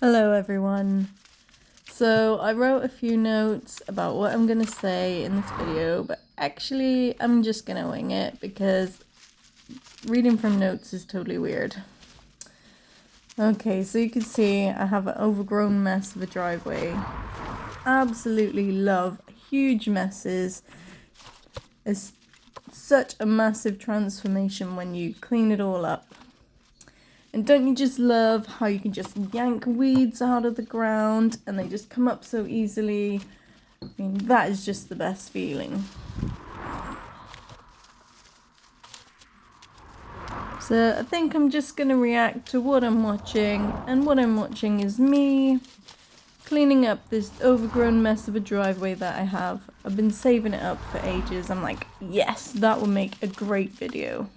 Hello everyone. So I wrote a few notes about what I'm gonna say in this video, but actually I'm just gonna wing it because reading from notes is totally weird. Okay, so you can see I have an overgrown mess of a driveway. Absolutely love huge messes. It's such a massive transformation when you clean it all up. And don't you just love how you can just yank weeds out of the ground and they just come up so easily? I mean, that is just the best feeling. So I think I'm just going to react to what I'm watching, and what I'm watching is me cleaning up this overgrown mess of a driveway that I have. I've been saving it up for ages. I'm like, yes, that will make a great video.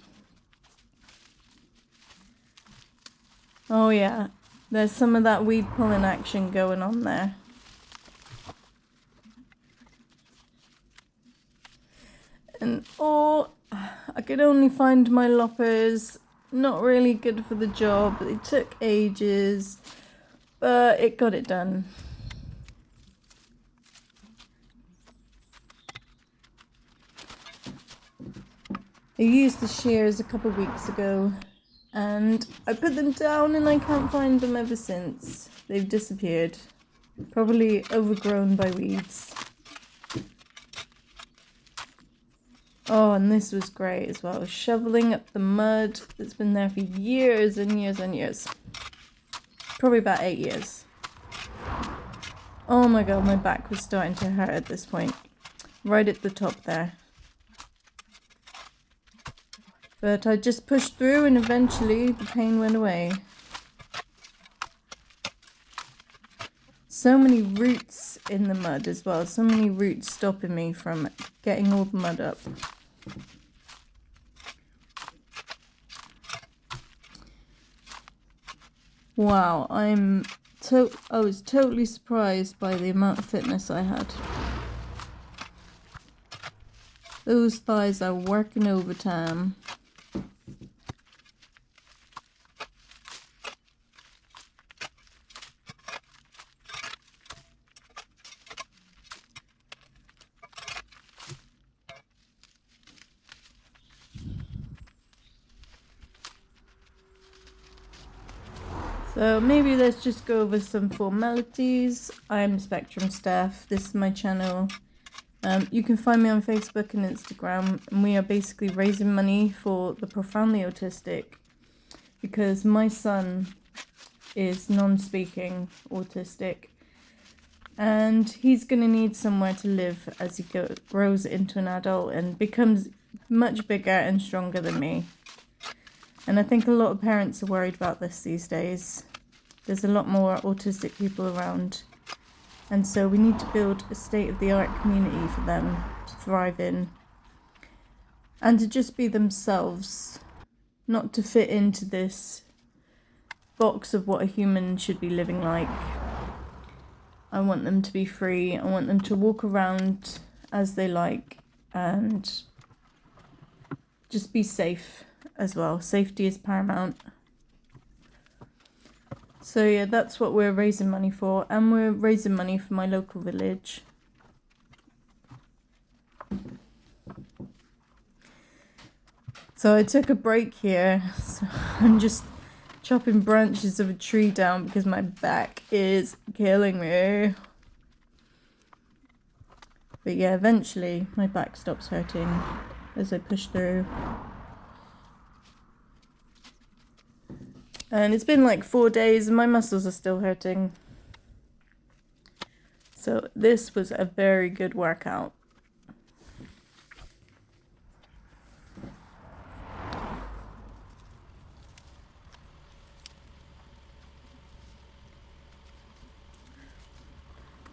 Oh yeah, there's some of that weed pulling action going on there. And I could only find my loppers. Not really good for the job. They took ages, but it got it done. I used the shears a couple of weeks ago and I put them down and I can't find them ever since. They've disappeared. Probably overgrown by weeds. Oh, and this was great as well. Shoveling up the mud that's been there for years and years and years. Probably about 8 years. Oh my god, my back was starting to hurt at this point. Right at the top there. But I just pushed through and eventually the pain went away. So many roots in the mud as well. So many roots stopping me from getting all the mud up. Wow, I was totally surprised by the amount of fitness I had. Those thighs are working overtime. So maybe let's just go over some formalities. I'm Spectrum Staff. This is my channel. You can find me on Facebook and Instagram, and we are basically raising money for the profoundly autistic, because my son is non-speaking autistic and he's going to need somewhere to live as he grows into an adult and becomes much bigger and stronger than me. And I think a lot of parents are worried about this these days. There's a lot more autistic people around. And so we need to build a state-of-the-art community for them to thrive in. And to just be themselves. Not to fit into this box of what a human should be living like. I want them to be free. I want them to walk around as they like. And just be safe as well. Safety is paramount. So yeah, that's what we're raising money for, and we're raising money for my local village. So I took a break here, so I'm just chopping branches of a tree down because my back is killing me. But yeah, eventually my back stops hurting as I push through. And it's been like 4 days and my muscles are still hurting. So this was a very good workout.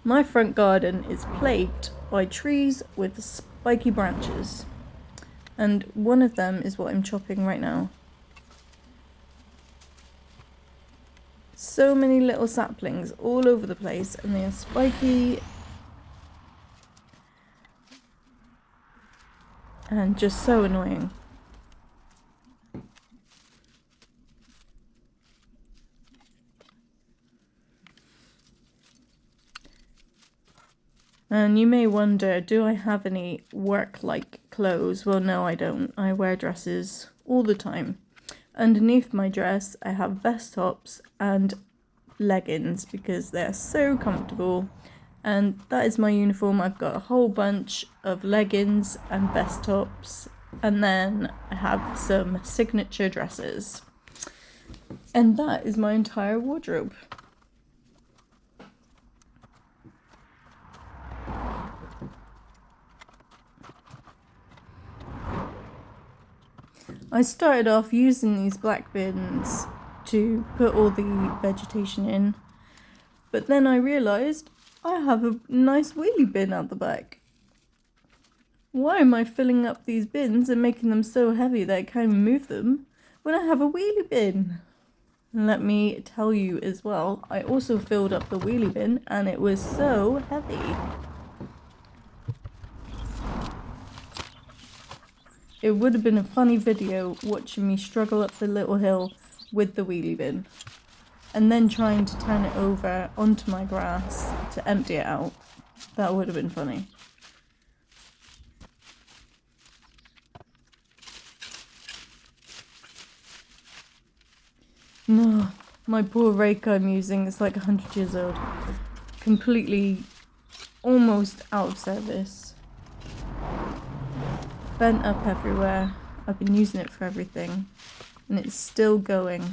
My front garden is plagued by trees with spiky branches. And one of them is what I'm chopping right now. So many little saplings all over the place, and they are spiky and just so annoying. And you may wonder, do I have any work-like clothes? Well, no, I don't. I wear dresses all the time. Underneath my dress, I have vest tops and leggings because they're so comfortable. And that is my uniform. I've got a whole bunch of leggings and vest tops, and then I have some signature dresses. And that is my entire wardrobe. I started off using these black bins to put all the vegetation in, but then I realised I have a nice wheelie bin out the back. Why am I filling up these bins and making them so heavy that I can't even move them when I have a wheelie bin? And let me tell you as well, I also filled up the wheelie bin and it was so heavy. It would have been a funny video watching me struggle up the little hill with the wheelie bin and then trying to turn it over onto my grass to empty it out. That would have been funny. No, my poor rake I'm using is like 100 years old. Completely, almost out of service. Bent up everywhere. I've been using it for everything. And it's still going.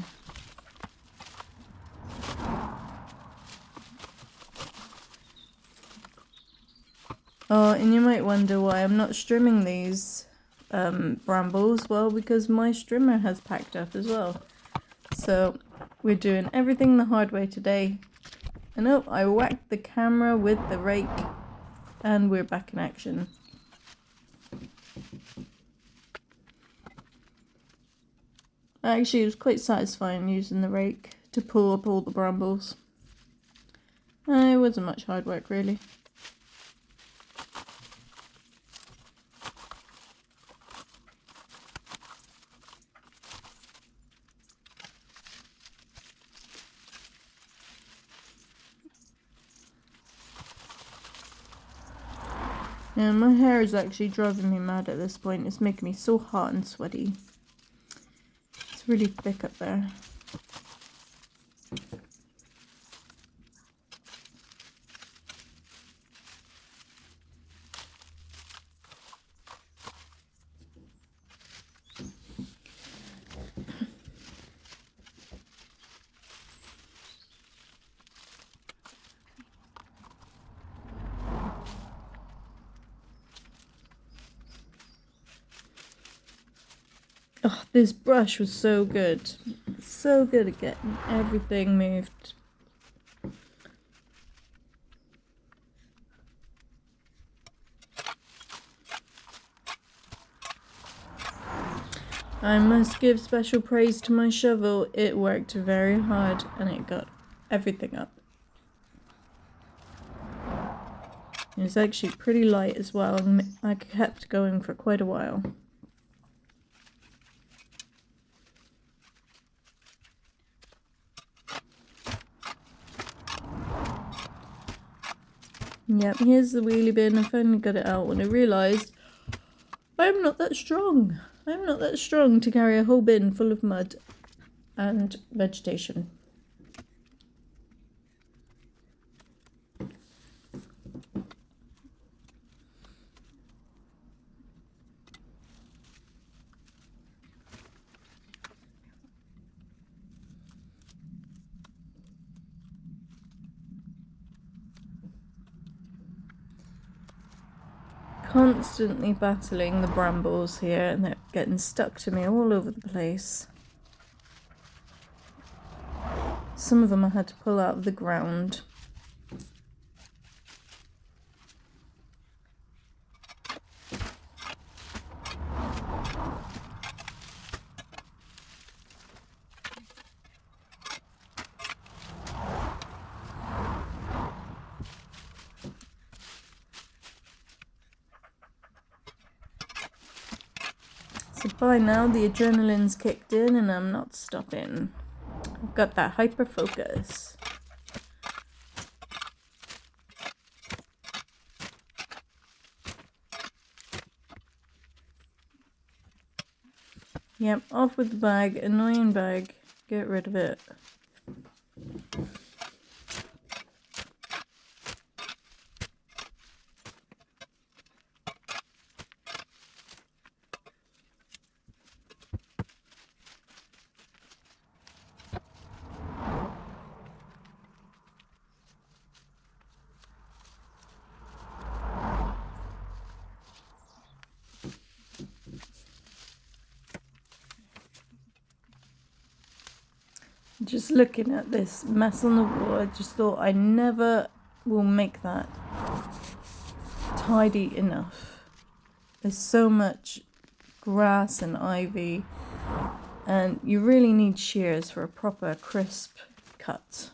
Oh, and you might wonder why I'm not strimming these brambles. Well, because my strimmer has packed up as well. So we're doing everything the hard way today. And oh, I whacked the camera with the rake and we're back in action. Actually, it was quite satisfying using the rake to pull up all the brambles. It wasn't much hard work, really. Yeah, my hair is actually driving me mad at this point. It's making me so hot and sweaty. It's really thick up there. Oh, this brush was so good. So good at getting everything moved. I must give special praise to my shovel. It worked very hard and it got everything up. It was actually pretty light as well, and I kept going for quite a while. Yep, here's the wheelie bin. I finally got it out when I realised I'm not that strong. I'm not that strong to carry a whole bin full of mud and vegetation. Constantly battling the brambles here, and they're getting stuck to me all over the place. Some of them I had to pull out of the ground. So by now the adrenaline's kicked in and I'm not stopping. I've got that hyper focus. Yep, off with the bag. Annoying bag. Get rid of it. Just looking at this mess on the wall, I just thought I never will make that tidy enough. There's so much grass and ivy, and you really need shears for a proper crisp cut.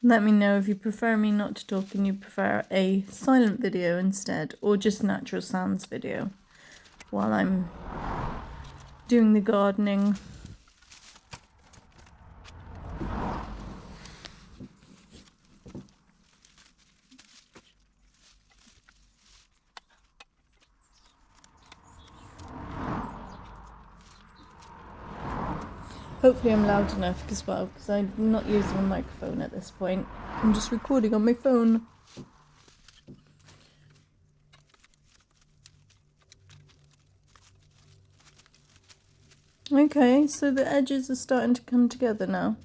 Let me know if you prefer me not to talk and you prefer a silent video instead, or just natural sounds video while I'm doing the gardening. Hopefully I'm loud enough as well, because I'm not using a microphone at this point. I'm just recording on my phone. Okay, so the edges are starting to come together now.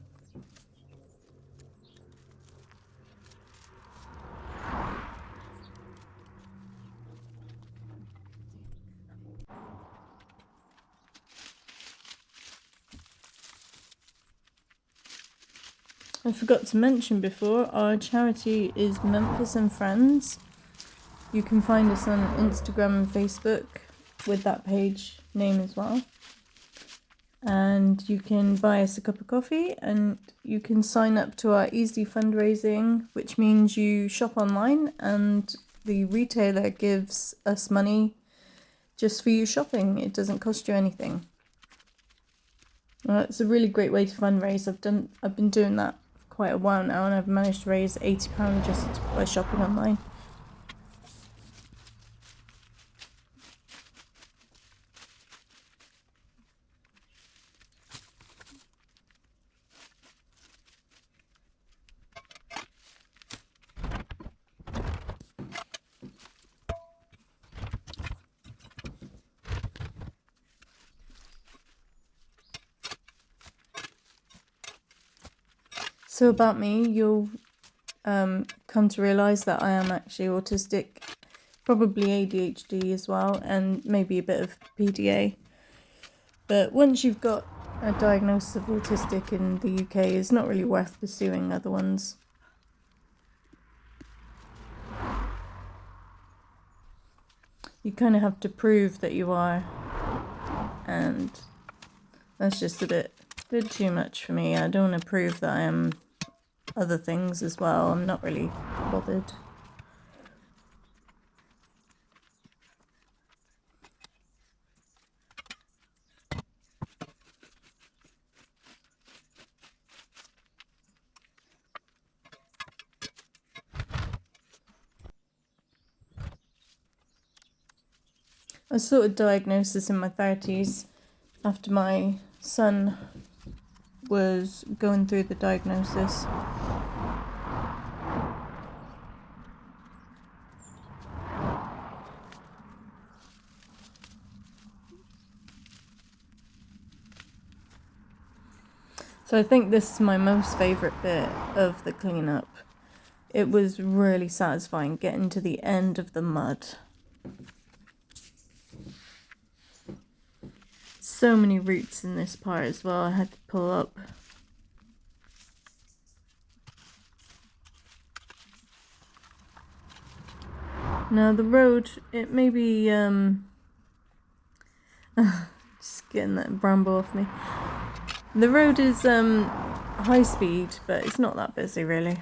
I forgot to mention before, our charity is Memphis and Friends. You can find us on Instagram and Facebook with that page name as well. And you can buy us a cup of coffee, and you can sign up to our easy fundraising, which means you shop online and the retailer gives us money just for you shopping. It doesn't cost you anything. It's a really great way to fundraise. I've been doing that for quite a while now, and I've managed to raise £80 just by shopping online. So about me, you'll come to realise that I am actually autistic, probably ADHD as well, and maybe a bit of PDA. But once you've got a diagnosis of autistic in the UK, it's not really worth pursuing other ones. You kind of have to prove that you are, and that's just a bit too much for me. I don't want to prove that I am other things as well. I'm not really bothered. I sought a diagnosis in my 30s after my son was going through the diagnosis. So I think this is my most favourite bit of the cleanup. It was really satisfying getting to the end of the mud. so many roots in this part as well. I had to pull up. Now the road, it may be just getting that bramble off me. The road is high speed, but it's not that busy really.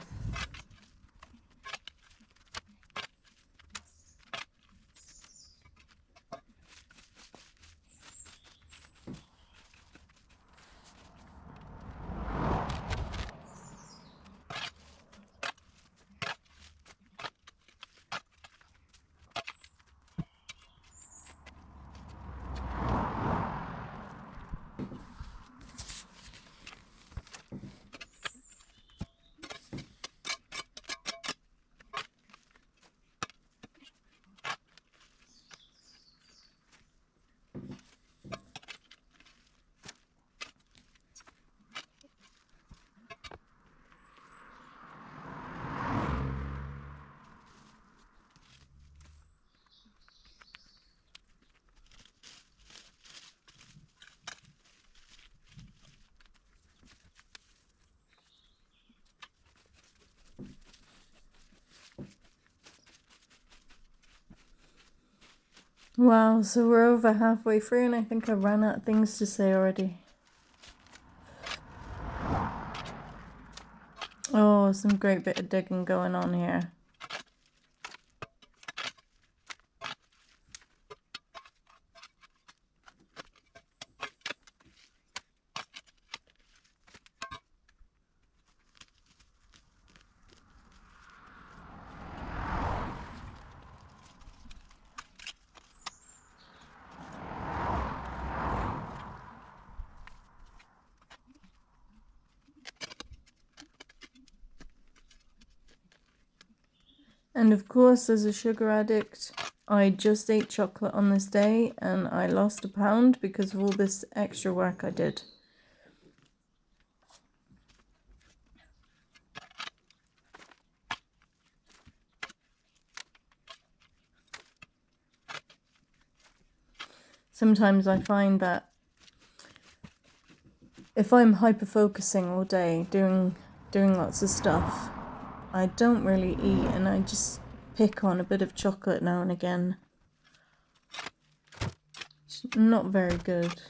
Wow, so we're over halfway through and I think I ran out of things to say already. Oh, some great bit of digging going on here. And of course, as a sugar addict, I just ate chocolate on this day and I lost a pound because of all this extra work I did. Sometimes I find that if I'm hyper-focusing all day, doing lots of stuff, I don't really eat and I just pick on a bit of chocolate now and again. It's not very good.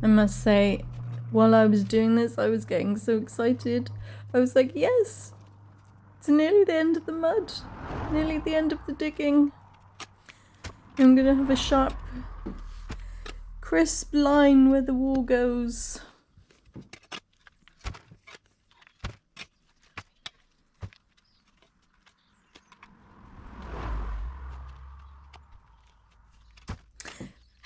I must say, while I was doing this, I was getting so excited. I was like, yes, it's nearly the end of the mud, nearly the end of the digging. I'm gonna have a sharp, crisp line where the wall goes.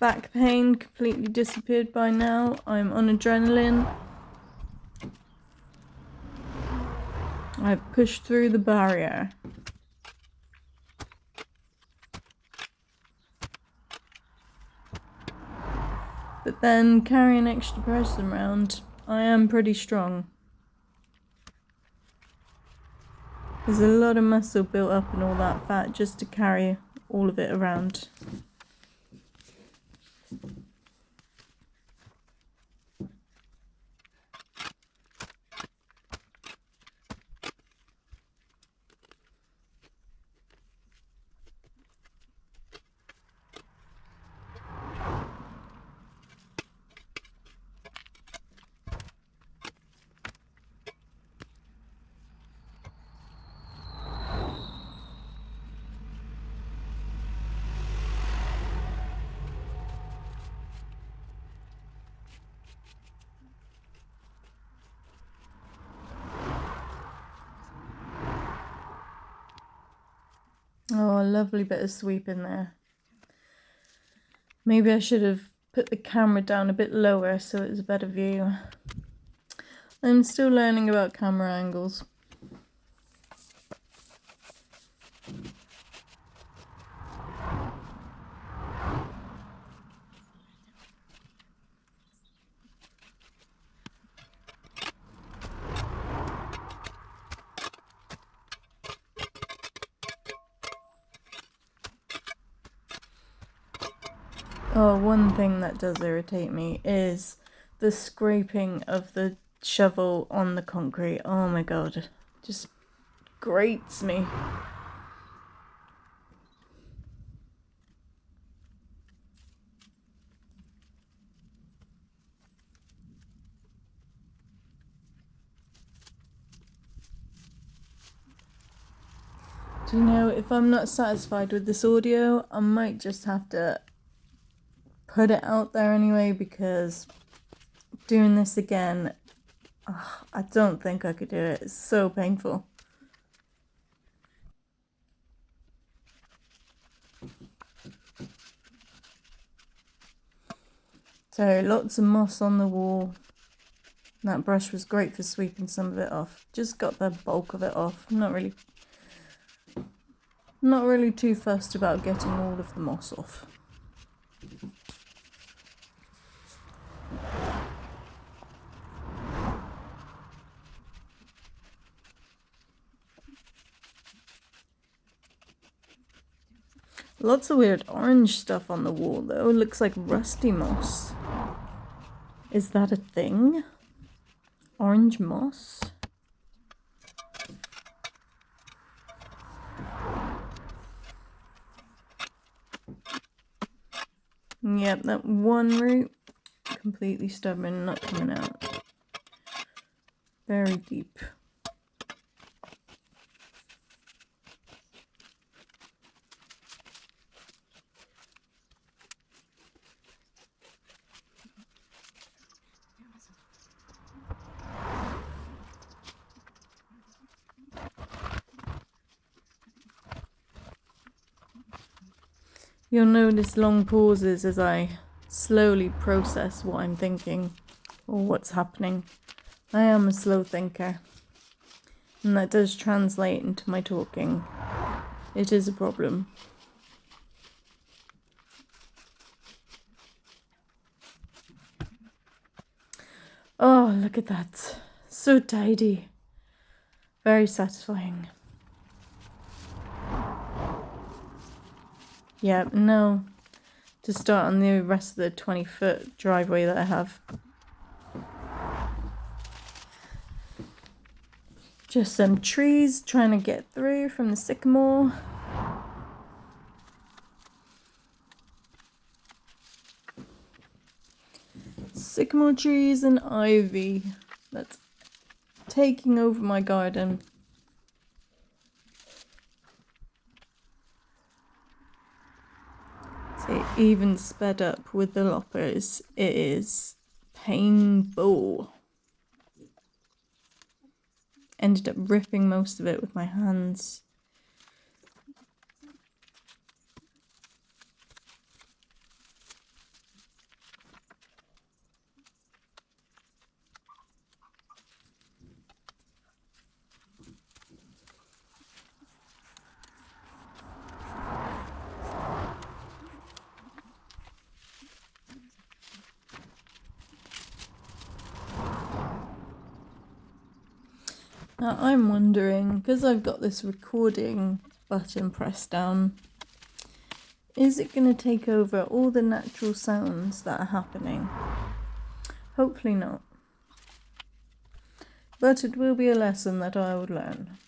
Back pain completely disappeared by now. I'm on adrenaline. I've pushed through the barrier. But then carrying extra person around, I am pretty strong. There's a lot of muscle built up and all that fat just to carry all of it around. Oh, a lovely bit of sweep in there. Maybe I should have put the camera down a bit lower so it was a better view. I'm still learning about camera angles. Oh, one thing that does irritate me is the scraping of the shovel on the concrete. Oh my god, just grates me. Do you know, if I'm not satisfied with this audio, I might just have to put it out there anyway, because doing this again, I don't think I could do it. It's so painful. So lots of moss on the wall. That brush was great for sweeping some of it off. Just got the bulk of it off. Not really too fussed about getting all of the moss off. Lots of weird orange stuff on the wall though. It looks like rusty moss. Is that a thing? Orange moss? Yep, that one root, completely stubborn, not coming out. Very deep. You'll notice long pauses as I slowly process what I'm thinking or what's happening. I am a slow thinker, and that does translate into my talking. It is a problem. Oh, look at that. So tidy. Very satisfying. Yeah, no. To start on the rest of the 20-foot driveway that I have. Just some trees trying to get through from the sycamore. Sycamore trees and ivy that's taking over my garden. So even sped up with the loppers, it is painful. Ended up ripping most of it with my hands. Now I'm wondering, because I've got this recording button pressed down, is it going to take over all the natural sounds that are happening? Hopefully not. But it will be a lesson that I would learn.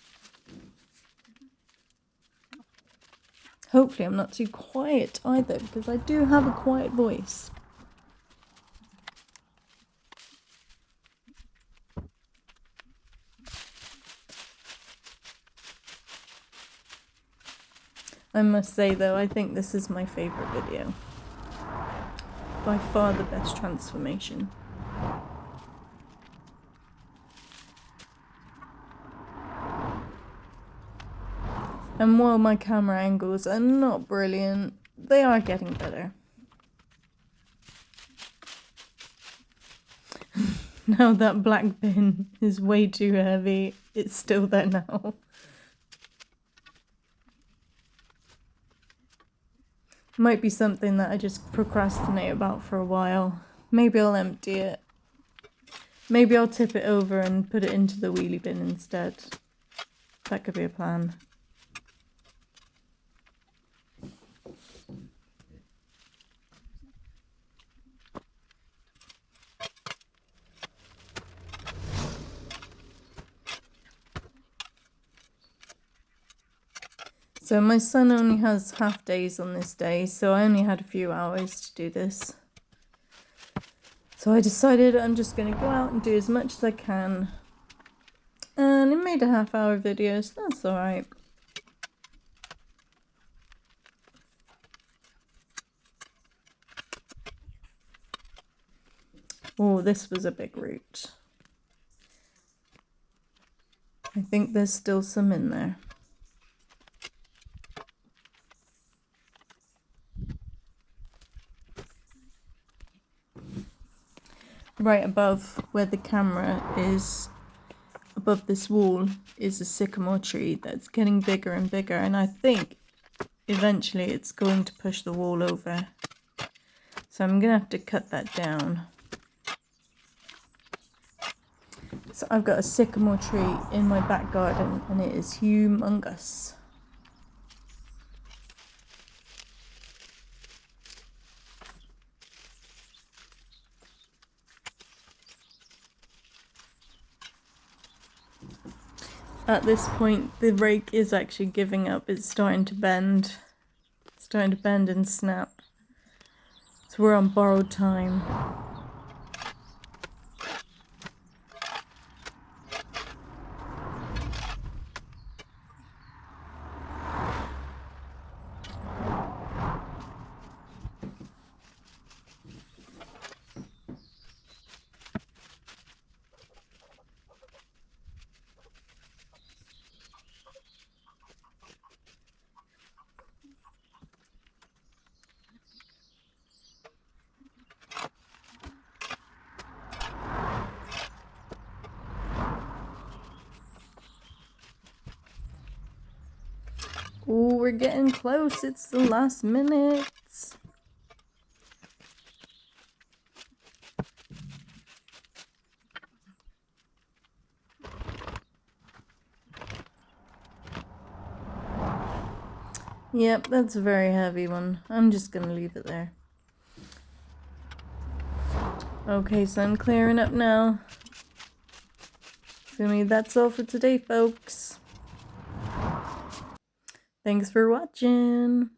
Hopefully I'm not too quiet either, because I do have a quiet voice. I must say though, I think this is my favourite video. By far the best transformation. And while my camera angles are not brilliant, they are getting better. Now that black bin is way too heavy. It's still there now. Might be something that I just procrastinate about for a while. Maybe I'll empty it. Maybe I'll tip it over and put it into the wheelie bin instead. That could be a plan. So my son only has half days on this day, so I only had a few hours to do this. So I decided I'm just going to go out and do as much as I can. And it made a half-hour video, so that's alright. Oh, this was a big root. I think there's still some in there. Right above where the camera is, above this wall, is a sycamore tree that's getting bigger and bigger, and I think eventually it's going to push the wall over. So I'm going to have to cut that down. So I've got a sycamore tree in my back garden and it is humongous. At this point, the rake is actually giving up. It's starting to bend. It's starting to bend and snap. So we're on borrowed time. Oh, we're getting close. It's the last minutes. Yep, that's a very heavy one. I'm just gonna leave it there. Okay, so I'm clearing up now. So that's all for today, folks. Thanks for watching.